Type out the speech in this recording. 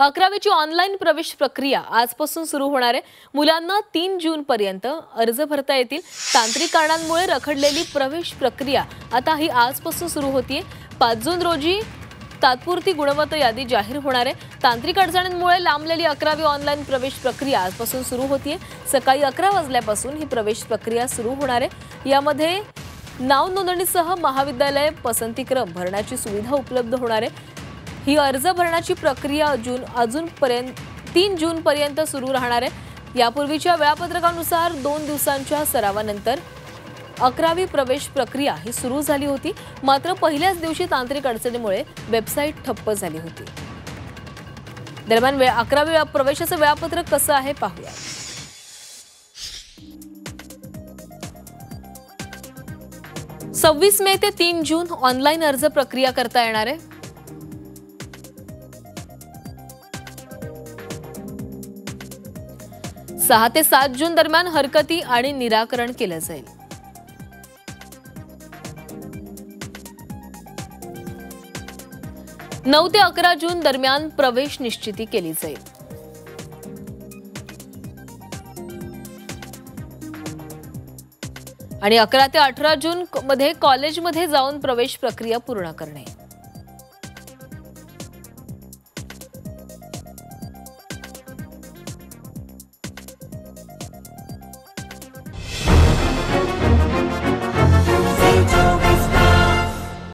11वीची online प्रवेश प्रक्रिया आजपासून सुरू होणार आहे। मुलांना 3 जून पर्यंत अर्ज भरता येतील। तांत्रिक कारणांमुळे रखडलेली प्रवेश प्रक्रिया आता ही आजपासून सुरू होतीये। 5 जून रोजी तात्पुरती गुणवत्ता यादी जाहीर होणार आहे। तांत्रिक अडचणींमुळे लांबलेली 11वी ऑनलाईन प्रवेश प्रक्रिया आजपासून सुरू होतीये। सकाळी 11 वाजल्यापासून ही प्रवेश प्रक्रिया सुरू होणार आहे। यामध्ये नाव नोंदणीसह महाविद्यालय पसंतीक्रम भरण्याची सुविधा उपलब्ध होणार आहे। ही अर्ज भरण्याची प्रक्रिया अजूनपर्यंत 3 जून पर्यंत सुरू राहणार आहे। यापूर्वीच्या वेळापत्रकानुसार 2 दिवसांच्या सरावानंतर 11वी प्रवेश प्रक्रिया ही सुरू झाली होती। मात्र पहिल्याच दिवशी तांत्रिक अडचणीमुळे वेबसाईट ठप्प झाली होती। दरम्यान 11वी प्रवेशाचं वेळापत्रक कसं आहे पाहूया। 26 मे ते 3 जून ऑनलाईन अर्ज प्रक्रिया करता येणार आहे। 6 ते 7 जून दरम्यान हरकती आणि निराकरण केलं जाईल। 9 ते 11 जून दरम्यान प्रवेश निश्चिती केली जाईल। आणि 11 ते 18 जून मध्ये कॉलेजमध्ये जाऊन प्रवेश प्रक्रिया पूर्ण करणे।